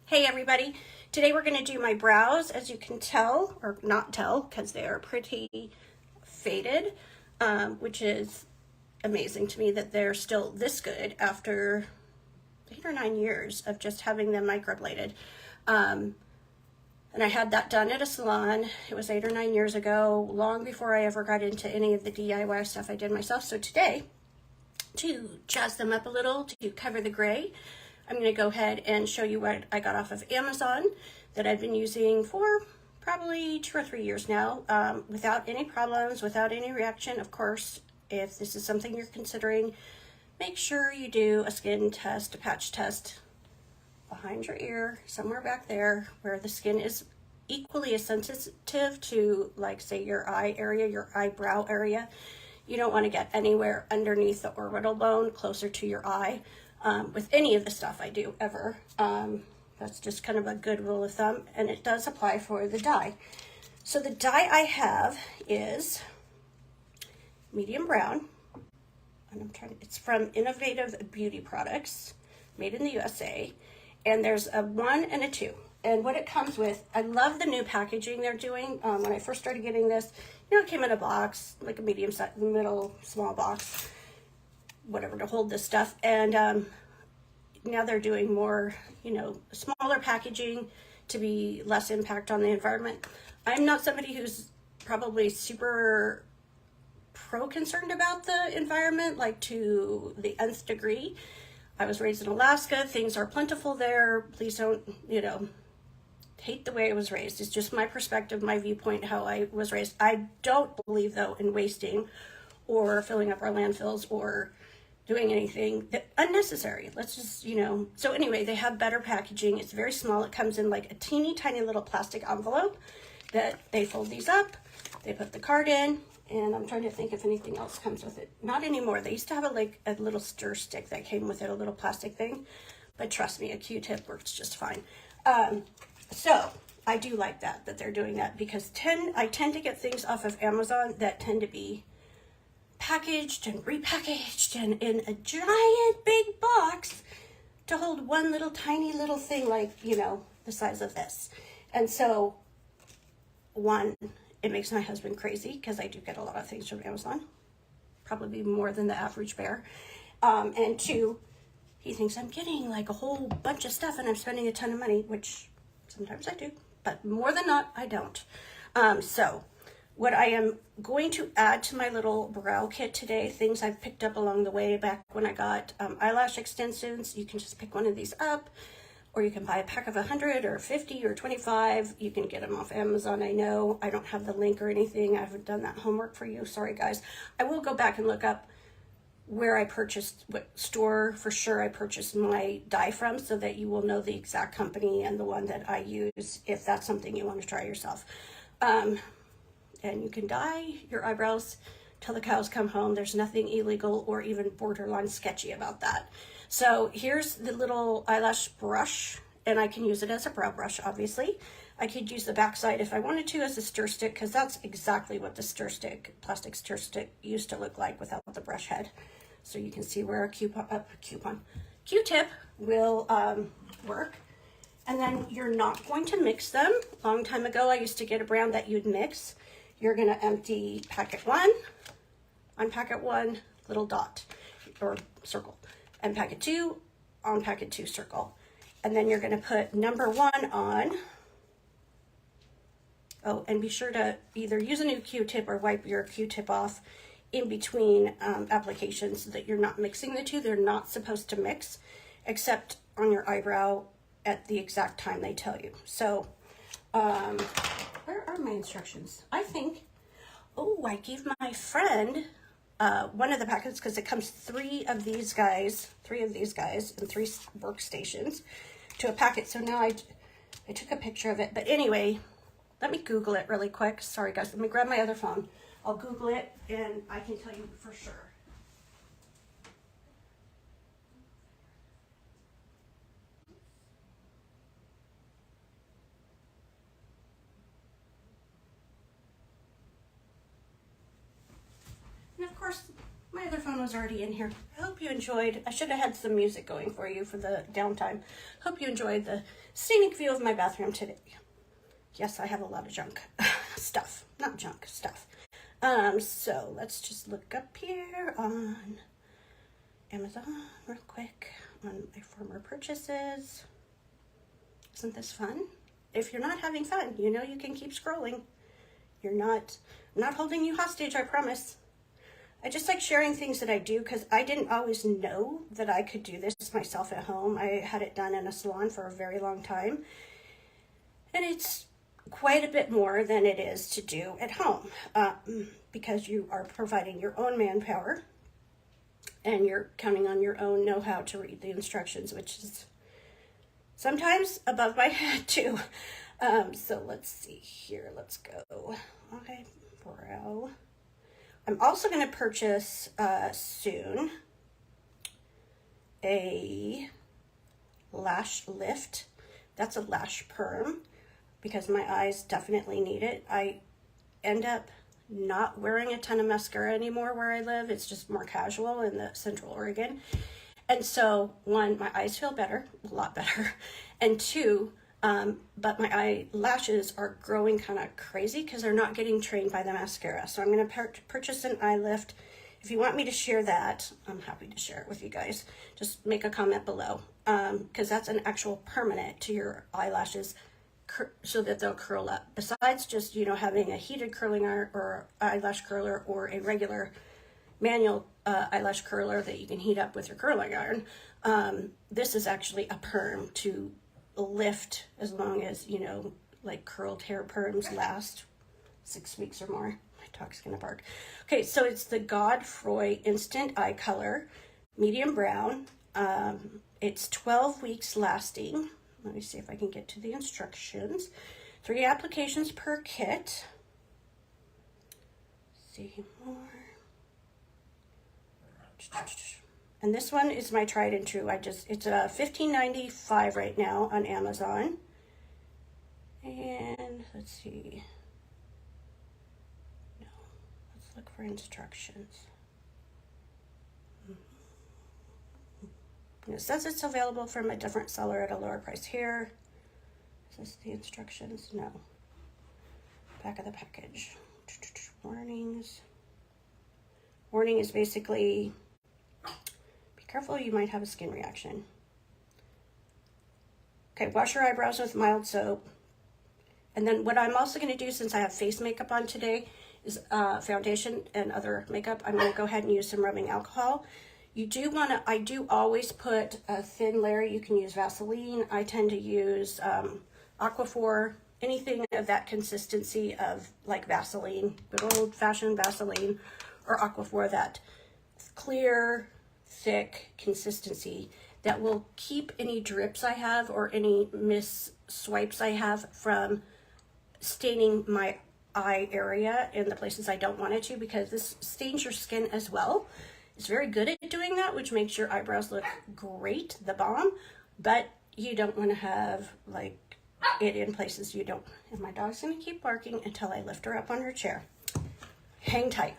Hey everybody, today we're going to do my brows. As you can tell, or not tell, because they are pretty faded, which is amazing to me that they're still this good after 8 or 9 years of just having them microbladed. And I had that done at a salon. It was 8 or 9 years ago, long before I ever got into any of the DIY stuff I did myself. So today, to jazz them up a little, to cover the gray, I'm going to go ahead and show you what I got off of Amazon that I've been using for probably 2 or 3 years now, without any problems, without any reaction. Of course, if this is something you're considering, make sure you do a skin test, a patch test behind your ear, somewhere back there where the skin is equally as sensitive to, like, say, your eye area, your eyebrow area. You don't want to get anywhere underneath the orbital bone, closer to your eye. With any of the stuff I do ever. That's just kind of a good rule of thumb, and it does apply for the dye. So the dye I have is medium brown, and it's from Innovative Beauty Products, made in the USA, and there's a 1 and a 2. And what it comes with, I love the new packaging they're doing. When I first started getting this, it came in a box, like a medium size, middle, small box, whatever, to hold this stuff. And now they're doing more, smaller packaging to be less impact on the environment. I'm not somebody who's probably super concerned about the environment, like to the nth degree. I was raised in Alaska. Things are plentiful there. Please don't, hate the way I was raised. It's just my perspective, my viewpoint, how I was raised. I don't believe, though, in wasting or filling up our landfills or doing anything that unnecessary. Let's just, So anyway, they have better packaging. It's very small. It comes in like a teeny tiny little plastic envelope that they fold these up. They put the card in, and I'm trying to think if anything else comes with it. Not anymore. They used to have a little stir stick that came with it, a little plastic thing. But trust me, a Q-tip works just fine. So I do like that they're doing that, because I tend to get things off of Amazon that tend to be packaged and repackaged and in a giant big box to hold one little tiny little thing, like, the size of this. And so, one, it makes my husband crazy, because I do get a lot of things from Amazon, probably more than the average bear. And two, he thinks I'm getting like a whole bunch of stuff and I'm spending a ton of money, which sometimes I do, but more than not, I don't. So what I am going to add to my little brow kit today, things I've picked up along the way back when I got eyelash extensions. You can just pick one of these up, or you can buy a pack of 100 or 50 or 25. You can get them off Amazon. I know I don't have the link or anything. I haven't done that homework for you. Sorry, guys. I will go back and look up where I purchased, what store for sure I purchased my dye from, so that you will know the exact company and the one that I use, if that's something you want to try yourself. And you can dye your eyebrows till the cows come home. There's nothing illegal or even borderline sketchy about that. So here's the little eyelash brush, and I can use it as a brow brush, obviously. I could use the backside if I wanted to as a stir stick, because that's exactly what the stir stick, plastic stir stick, used to look like without the brush head. So you can see where a Q-tip will work. And then you're not going to mix them. A long time ago, I used to get a brand that you'd mix. You're going to empty packet 1, on packet 1, little dot or circle, and packet 2, on packet 2, circle. And then you're going to put number 1 on. Oh, and be sure to either use a new Q-tip or wipe your Q-tip off in between applications, so that you're not mixing the two. They're not supposed to mix, except on your eyebrow at the exact time they tell you. So, where are my instructions? I think, I gave my friend one of the packets, because it comes 3 of these guys, and 3 workstations to a packet. So now I took a picture of it. But anyway, let me Google it really quick. Sorry, guys. Let me grab my other phone. I'll Google it, and I can tell you for sure. And of course, My other phone was already in here. I hope you enjoyed. I should have had some music going for you for the downtime. Hope you enjoyed the scenic view of my bathroom today. Yes, I have a lot of junk stuff, not junk stuff. So let's just look up here on Amazon real quick on my former purchases. Isn't this fun? If you're not having fun, you know you can keep scrolling. I'm not holding you hostage, I promise. I just like sharing things that I do because I didn't always know that I could do this myself at home. I had it done in a salon for a very long time. And it's quite a bit more than it is to do at home because you are providing your own manpower and you're counting on your own know-how to read the instructions, which is sometimes above my head too. So let's see here. Let's go. Eyebrow. I'm also going to purchase soon a lash lift. That's a lash perm because my eyes definitely need it. I end up not wearing a ton of mascara anymore where I live. It's just more casual in the Central Oregon. And so, one, my eyes feel better, a lot better. And two, but my eyelashes are growing kind of crazy because they're not getting trained by the mascara. So I'm going to purchase an eye lift. If you want me to share that, I'm happy to share it with you guys. Just make a comment below because that's an actual permanent to your eyelashes so that they'll curl up. Besides just, having a heated curling iron or eyelash curler or a regular manual eyelash curler that you can heat up with your curling iron, this is actually a perm to lift as long as, like curled hair perms last 6 weeks or more. My dog's gonna bark. Okay, so it's the Godfroy Instant Eye Color, medium brown. It's 12 weeks lasting. Let me see if I can get to the instructions. 3 applications per kit. See more. And this one is my tried and true. It's a $15.95 right now on Amazon. And let's see. No, let's look for instructions. And it says it's available from a different seller at a lower price here. Is this the instructions? No. Back of the package. Warnings. Warning is basically, be careful, you might have a skin reaction. Okay, wash your eyebrows with mild soap. And then what I'm also going to do, since I have face makeup on today, is foundation and other makeup. I'm going to go ahead and use some rubbing alcohol. You do want to, I do always put a thin layer. You can use Vaseline. I tend to use Aquaphor, anything of that consistency of like Vaseline, good old-fashioned Vaseline or Aquaphor, that clear, thick consistency that will keep any drips I have or any swipes I have from staining my eye area in the places I don't want it to, because this stains your skin as well. It's very good at doing that, which makes your eyebrows look great, the bomb, but you don't want to have like it in places you don't. And my dog's going to keep barking until I lift her up on her chair. Hang tight.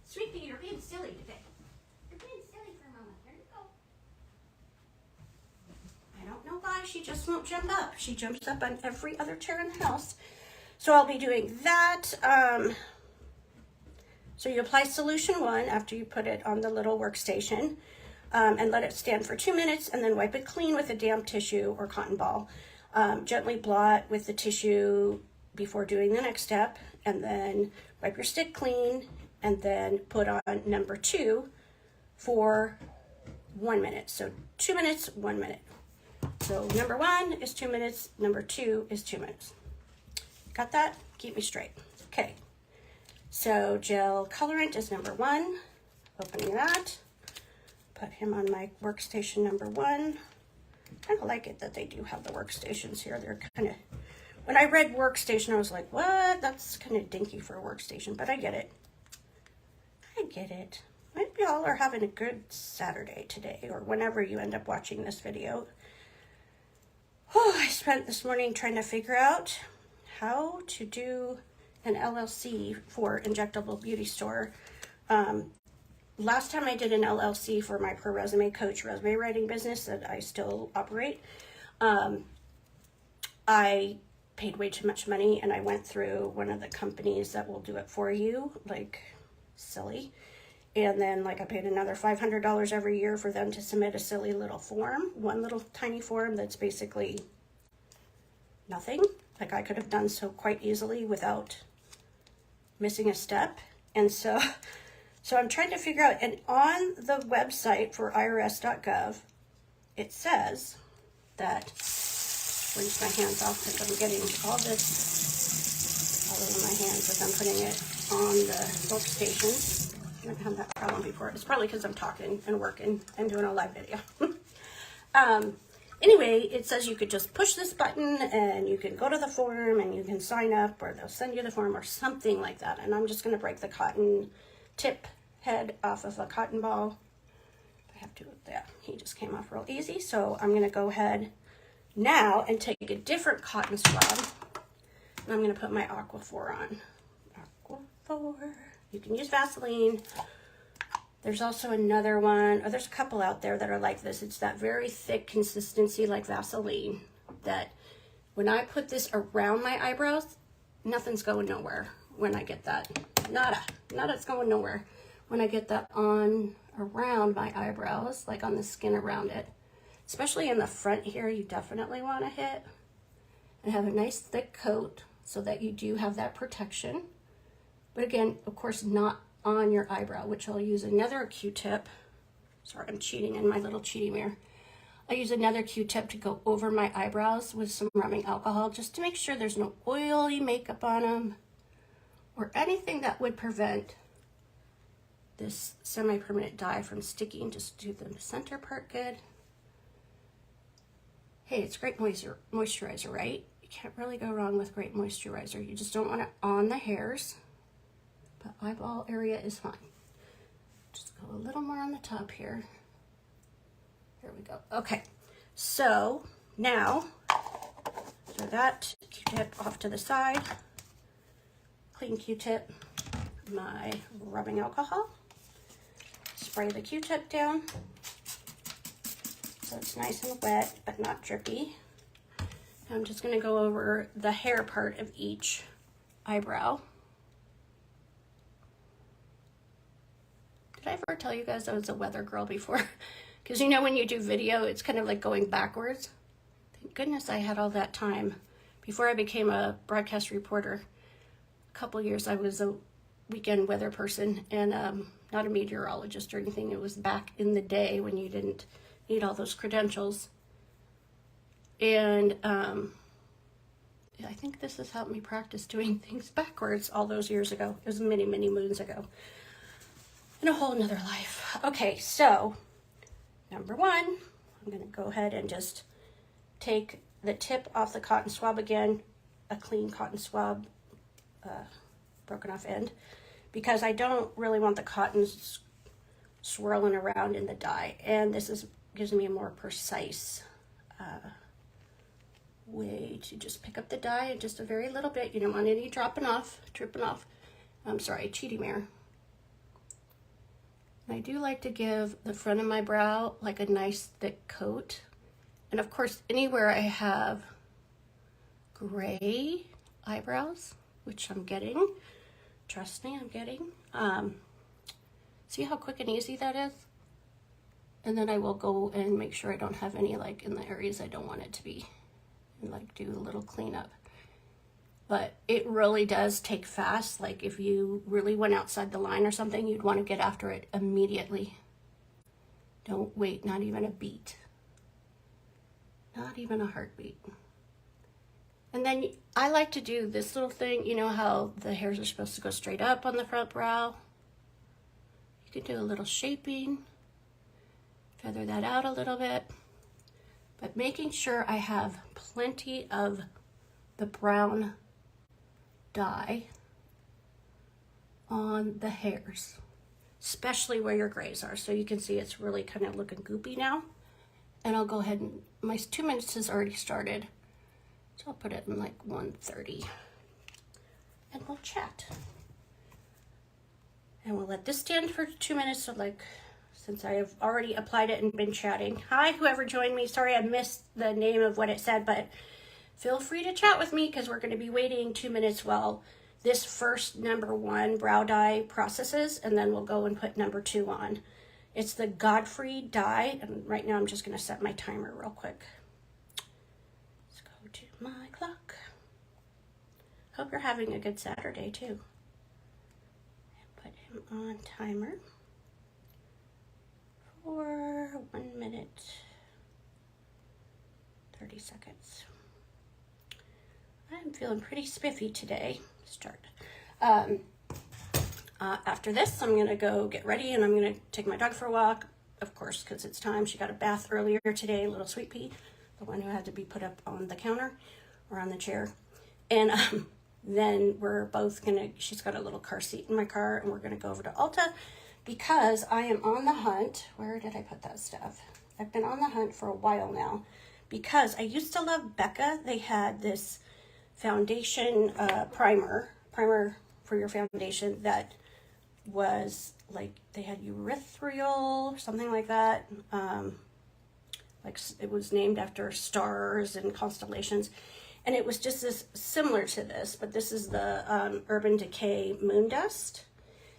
Sweetie, you're being silly today. You're being silly for a moment. There you go. I don't know why she just won't jump up. She jumps up on every other chair in the house. So I'll be doing that. So you apply solution 1 after you put it on the little workstation and let it stand for 2 minutes, and then wipe it clean with a damp tissue or cotton ball. Gently blot with the tissue before doing the next step, and then wipe your stick clean, and then put on number 2 for 1 minute. So 2 minutes, 1 minute. So number 1 is 2 minutes, number 2 is 2 minutes. Got that? Keep me straight. Okay. So gel colorant is number 1. Opening that. Put him on my workstation number 1. Kind of like it that they do have the workstations here. They're kind of, when I read workstation, I was like, what? That's kind of dinky for a workstation, but I get it. I get it. Maybe y'all are having a good Saturday today, or whenever you end up watching this video. Oh, I spent this morning trying to figure out how to do an LLC for Injectable Beauty Store. Last time I did an LLC for my Pro Resume Coach resume writing business that I still operate, I paid way too much money, and I went through one of the companies that will do it for you, like silly. And then like I paid another $500 every year for them to submit a silly little form, one little tiny form that's basically nothing. Like I could have done so quite easily without missing a step. And so I'm trying to figure out, and on the website for irs.gov, it says that, rinse my hands off because I'm getting all this all over my hands as I'm putting it on the workstation. I haven't had that problem before. It's probably because I'm talking and working and doing a live video. Anyway, it says you could just push this button and you can go to the form and you can sign up, or they'll send you the form or something like that. And I'm just going to break the cotton tip head off of a cotton ball. I have to, yeah, he just came off real easy. So I'm going to go ahead now and take a different cotton swab. And I'm going to put my Aquaphor on. Aquaphor. You can use Vaseline. There's also another one, there's a couple out there that are like this. It's that very thick consistency like Vaseline that when I put this around my eyebrows, nothing's going nowhere when I get that. Nada's going nowhere when I get that on around my eyebrows, like on the skin around it. Especially in the front here, you definitely want to hit and have a nice thick coat so that you do have that protection. But again, of course, not on your eyebrow, which I'll use another Q-tip. Sorry, I'm cheating in my little cheating mirror. I use another Q-tip to go over my eyebrows with some rubbing alcohol just to make sure there's no oily makeup on them or anything that would prevent this semi-permanent dye from sticking. Just do the center part good. Hey, it's great moisturizer, right? You can't really go wrong with great moisturizer. You just don't want it on the hairs. But eyeball area is fine. Just go a little more on the top here. There we go. Okay, so now throw that Q-tip off to the side. Clean Q-tip, my rubbing alcohol. Spray the Q-tip down so it's nice and wet but not drippy. I'm just going to go over the hair part of each eyebrow. Did I ever tell you guys I was a weather girl before? Because you know when you do video, it's kind of like going backwards. Thank goodness I had all that time. Before I became a broadcast reporter, a couple years I was a weekend weather person and not a meteorologist or anything. It was back in the day when you didn't need all those credentials. And I think this has helped me practice doing things backwards all those years ago. It was many, many moons ago. In a whole nother life. Okay, so number one, I'm going to go ahead and just take the tip off the cotton swab again, a clean cotton swab, broken off end, because I don't really want the cotton swirling around in the dye, and this gives me a more precise way to just pick up the dye just a very little bit. You don't want any dripping off. I'm sorry, cheaty mirror. I do like to give the front of my brow like a nice thick coat. And of course, anywhere I have gray eyebrows, which I'm getting, trust me, I'm getting. See how quick and easy that is? And then I will go and make sure I don't have any like in the areas I don't want it to be, and like do a little cleanup. But it really does take fast. Like if you really went outside the line or something, you'd want to get after it immediately. Don't wait, not even a beat. Not even a heartbeat. And then I like to do this little thing. You know how the hairs are supposed to go straight up on the front brow? You can do a little shaping. Feather that out a little bit. But making sure I have plenty of the brown dye on the hairs, especially where your grays are. So you can see it's really kind of looking goopy now. And I'll go ahead and, my 2 minutes has already started. So I'll put it in like 1:30 and we'll chat. And we'll let this stand for 2 minutes. So like, since I have already applied it and been chatting. Hi, whoever joined me. Sorry I missed the name of what it said, but feel free to chat with me because we're going to be waiting 2 minutes while this first number 1 brow dye processes, and then we'll go and put number 2 on. It's the Godfrey dye, and right now I'm just going to set my timer real quick. Let's go to my clock. Hope you're having a good Saturday too. Put him on timer for 1 minute, 30 seconds. I'm feeling pretty spiffy today. Start. After this, I'm gonna go get ready and I'm gonna take my dog for a walk, of course, because it's time. She got a bath earlier today, little Sweet Pea, the one who had to be put up on the counter or on the chair. And then we're both gonna, she's got a little car seat in my car, and we're gonna go over to Ulta because I am on the hunt. Where did I put that stuff? I've been on the hunt for a while now because I used to love Becca. They had this foundation primer for your foundation that was like, they had erythritol, something like that. Like it was named after stars and constellations. And it was just this similar to this, but this is the Urban Decay Moon Dust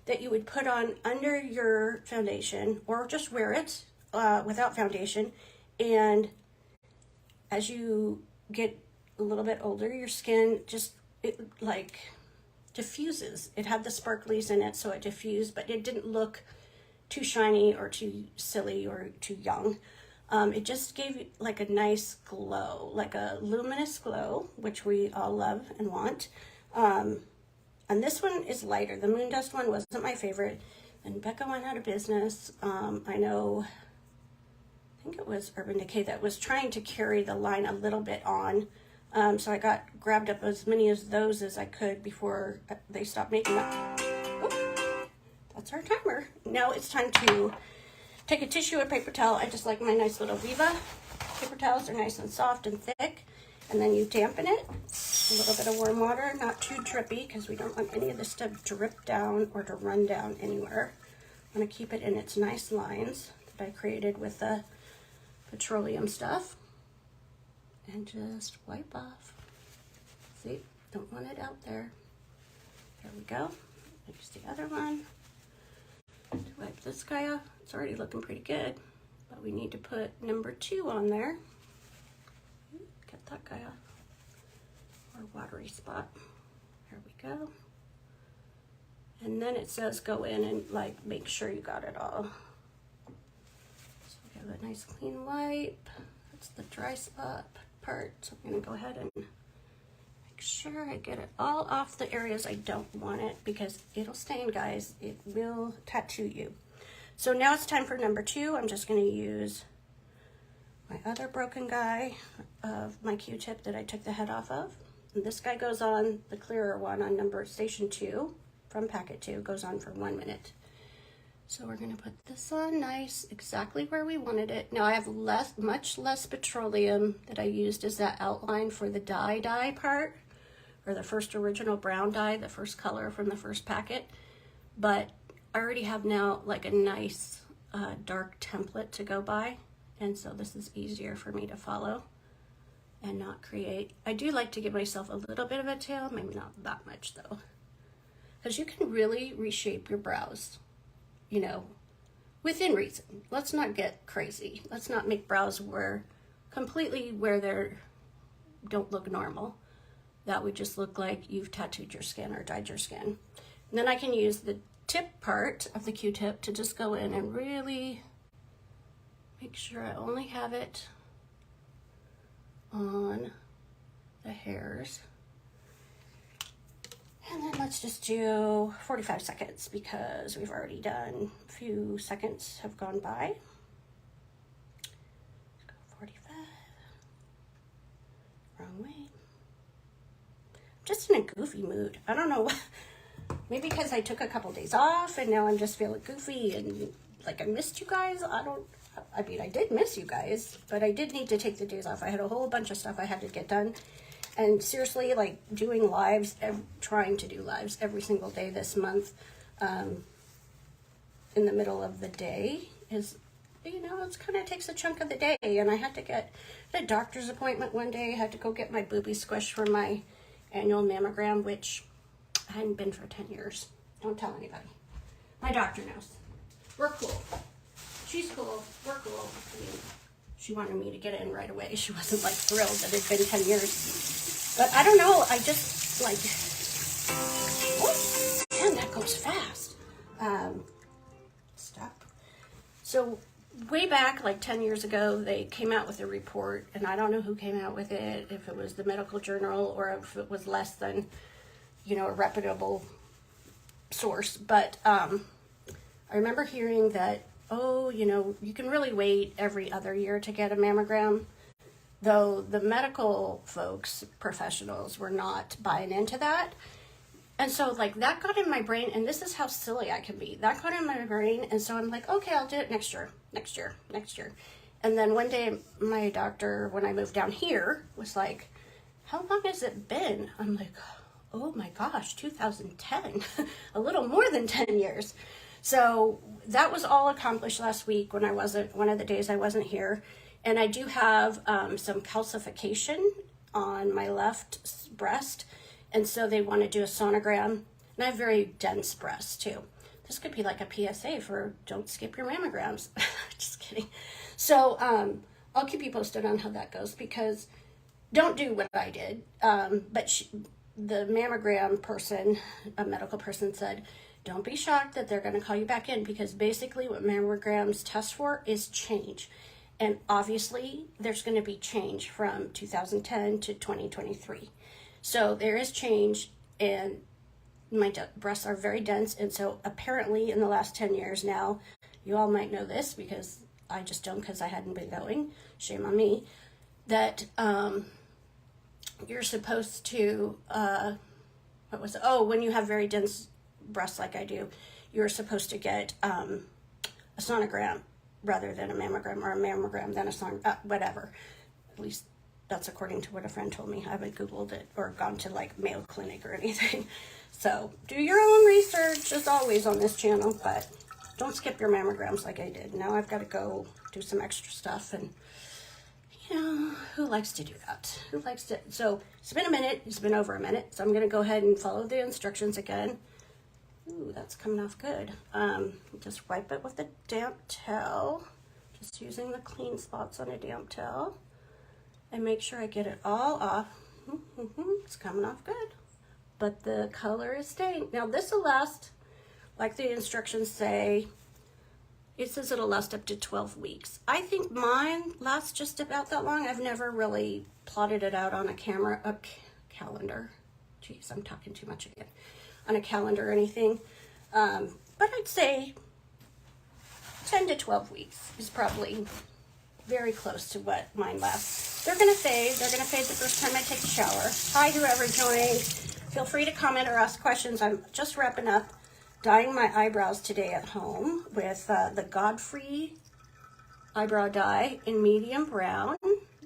that you would put on under your foundation or just wear it without foundation. And as you get a little bit older, your skin just, it like diffuses. It had the sparklies in it, so it diffused, but it didn't look too shiny or too silly or too young. It just gave you like a nice glow, like a luminous glow, which we all love and want. And this one is lighter. The Moon Dust one wasn't my favorite. And Becca went out of business. I know, I think it was Urban Decay that was trying to carry the line a little bit on. So I grabbed up as many of those as I could before they stopped making them. Oh, that's our timer. Now it's time to take a tissue or paper towel. I just like my nice little Viva paper towels. They're nice and soft and thick. And then you dampen it. A little bit of warm water, not too drippy because we don't want any of this to drip down or to run down anywhere. I'm going to keep it in its nice lines that I created with the petroleum stuff. And just wipe off. See, don't want it out there. There we go. There's the other one. Wipe this guy off. It's already looking pretty good, but we need to put number 2 on there. Get that guy off. Or watery spot. There we go. And then it says go in and like make sure you got it all. So we have a nice clean wipe. That's the dry spot part. So I'm going to go ahead and make sure I get it all off the areas I don't want it because it'll stain, guys. It will tattoo you. So now it's time for number 2. I'm just going to use my other broken guy of my Q-tip that I took the head off of. And this guy goes on, the clearer one on number station 2 from packet 2 goes on for 1 minute. So we're going to put this on nice, exactly where we wanted it. Now I have much less petroleum that I used as that outline for the dye part, or the first original brown dye, the first color from the first packet. But I already have now like a nice dark template to go by. And so this is easier for me to follow and not create. I do like to give myself a little bit of a tail, maybe not that much though. Because you can really reshape your brows, you know, within reason. Let's not get crazy. Let's not make brows completely where they don't look normal. That would just look like you've tattooed your skin or dyed your skin. And then I can use the tip part of the Q-tip to just go in and really make sure I only have it on the hairs. And then let's just do 45 seconds because we've already done a few seconds have gone by. Let's go 45. Wrong way. I'm just in a goofy mood. I don't know. Maybe because I took a couple days off and now I'm just feeling goofy and like I missed you guys. I mean, I did miss you guys, but I did need to take the days off. I had a whole bunch of stuff I had to get done. And seriously, like doing lives, trying to do lives every single day this month in the middle of the day is, you know, it's kind of takes a chunk of the day. And I had to get a doctor's appointment one day. I had to go get my boobie squished for my annual mammogram, which I hadn't been for 10 years. Don't tell anybody. My doctor knows. We're cool. She's cool. We're cool. I mean, she wanted me to get in right away. She wasn't like thrilled that it'd been 10 years. But I don't know. I just like, oh, man, that goes fast. Stop. So way back, like 10 years ago, they came out with a report, and I don't know who came out with it, if it was the medical journal or if it was less than, you know, a reputable source. But I remember hearing that, oh, you know, you can really wait every other year to get a mammogram, though the medical folks, professionals, were not buying into that. And so, like, that got in my brain, and this is how silly I can be. That got in my brain, and so I'm like, okay, I'll do it next year. And then one day, my doctor, when I moved down here, was like, how long has it been? I'm like, oh my gosh, 2010. A little more than 10 years. So that was all accomplished last week when I wasn't, one of the days I wasn't here. And I do have some calcification on my left breast. And so they want to do a sonogram. And I have very dense breasts too. This could be like a PSA for don't skip your mammograms. Just kidding. So I'll keep you posted on how that goes, because don't do what I did. But the mammogram person, a medical person, said, don't be shocked that they're going to call you back in, because basically what mammograms test for is change. And obviously there's going to be change from 2010 to 2023. So there is change, and my breasts are very dense. And so apparently in the last 10 years now, you all might know this because I just don't, because I hadn't been going. Shame on me. That you're supposed to, when you have very dense breasts like I do, you're supposed to get a sonogram rather than a mammogram, or a mammogram then a sonogram, whatever. At least that's according to what a friend told me. I haven't Googled it or gone to like Mayo Clinic or anything. So do your own research as always on this channel, but don't skip your mammograms like I did. Now I've got to go do some extra stuff, and you know, who likes to do that? Who likes to? So it's been a minute. It's been over a minute. So I'm going to go ahead and follow the instructions again. Ooh, that's coming off good. Just wipe it with a damp towel. Just using the clean spots on a damp towel. And make sure I get it all off. It's coming off good. But the color is staying. Now this will last, like the instructions say, it says it'll last up to 12 weeks. I think mine lasts just about that long. I've never really plotted it out on a calendar. Jeez, I'm talking too much again. On a calendar or anything. But I'd say 10 to 12 weeks is probably very close to what mine lasts. They're gonna fade. They're gonna fade the first time I take a shower. Hi, whoever joined. Feel free to comment or ask questions. I'm just wrapping up dyeing my eyebrows today at home with the Godfrey Eyebrow Dye in medium brown.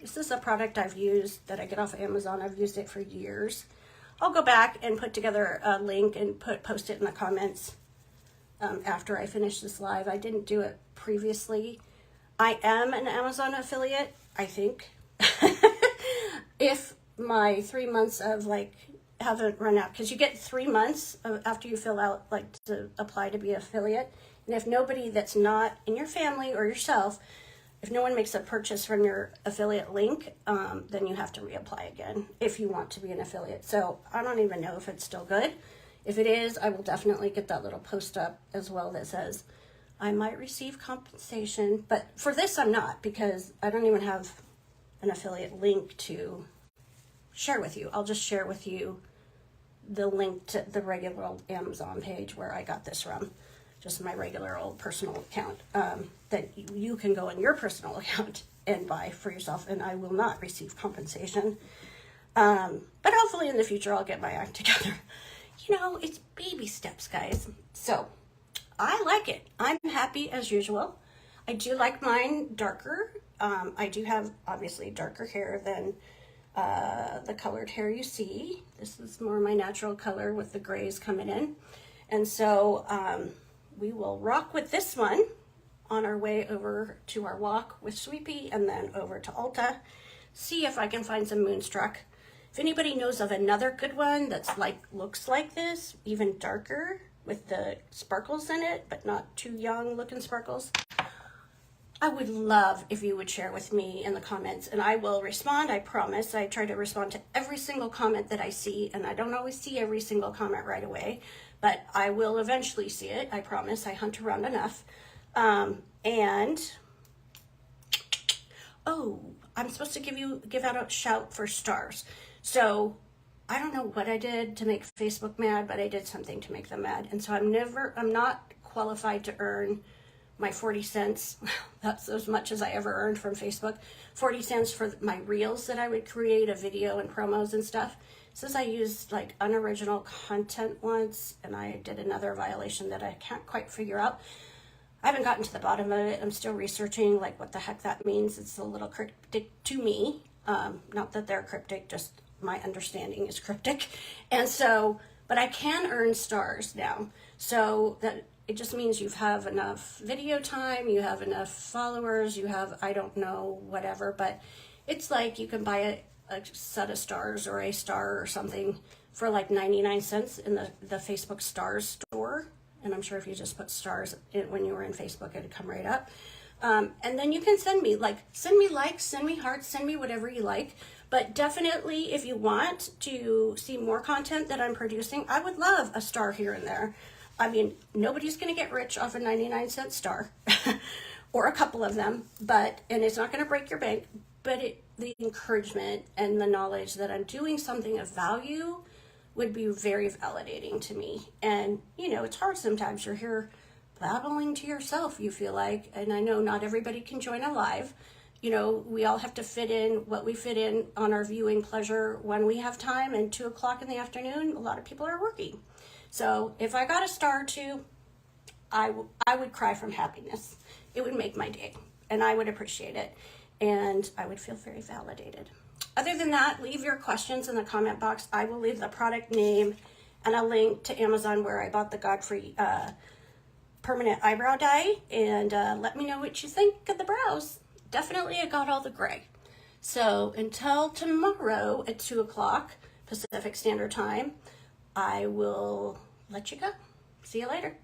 This is a product I've used that I get off of Amazon. I've used it for years. I'll go back and put together a link and post it in the comments after I finish this live. I didn't do it previously. I am an Amazon affiliate, I think. If my 3 months of like haven't run out, because you get 3 months after you fill out like to apply to be an affiliate. And if nobody that's not in your family or yourself, if no one makes a purchase from your affiliate link, then you have to reapply again if you want to be an affiliate. So I don't even know if it's still good. If it is, I will definitely get that little post up as well that says, I might receive compensation. But for this, I'm not, because I don't even have an affiliate link to share with you. I'll just share with you the link to the regular old Amazon page where I got this from. Just my regular old personal account, that you can go in your personal account and buy for yourself, and I will not receive compensation. But hopefully in the future I'll get my act together. You know, it's baby steps, guys. So I like it. I'm happy as usual. I do like mine darker. I do have obviously darker hair than the colored hair you see. This is more my natural color with the grays coming in. And so we will rock with this one on our way over to our walk with Sweepy and then over to Ulta. See if I can find some Moonstruck. If anybody knows of another good one that's like, looks like this, even darker with the sparkles in it, but not too young looking sparkles, I would love if you would share with me in the comments, and I will respond, I promise. I try to respond to every single comment that I see, and I don't always see every single comment right away, but I will eventually see it, I promise. I hunt around enough. Oh, I'm supposed to give out a shout for stars. So I don't know what I did to make Facebook mad, but I did something to make them mad. And so I'm not qualified to earn my 40 cents. That's as much as I ever earned from Facebook. 40 cents for my reels that I would create, a video and promos and stuff. Since I used like unoriginal content once, and I did another violation that I can't quite figure out. I haven't gotten to the bottom of it. I'm still researching like what the heck that means. It's a little cryptic to me. Not that they're cryptic, just my understanding is cryptic. And so, but I can earn stars now. So that it just means you have enough video time, you have enough followers, you have, I don't know, whatever, but it's like you can buy a set of stars or a star or something for like 99 cents in the Facebook stars store. And I'm sure if you just put stars when you were in Facebook, it'd come right up. And then you can send me likes, send me hearts, send me whatever you like. But definitely, if you want to see more content that I'm producing, I would love a star here and there. I mean, nobody's going to get rich off a 99-cent star or a couple of them, and it's not going to break your bank, but the encouragement and the knowledge that I'm doing something of value would be very validating to me. And, you know, it's hard sometimes. You're here babbling to yourself, you feel like, and I know not everybody can join a live. You know, we all have to fit in what we fit in on our viewing pleasure when we have time, and 2 o'clock in the afternoon, a lot of people are working. So if I got a star or two, I would cry from happiness. It would make my day, and I would appreciate it, and I would feel very validated. Other than that, leave your questions in the comment box. I will leave the product name and a link to Amazon where I bought the Godfrey permanent eyebrow dye, and let me know what you think of the brows. Definitely I got all the gray. So until tomorrow at 2 o'clock Pacific Standard Time, I will let you go. See you later.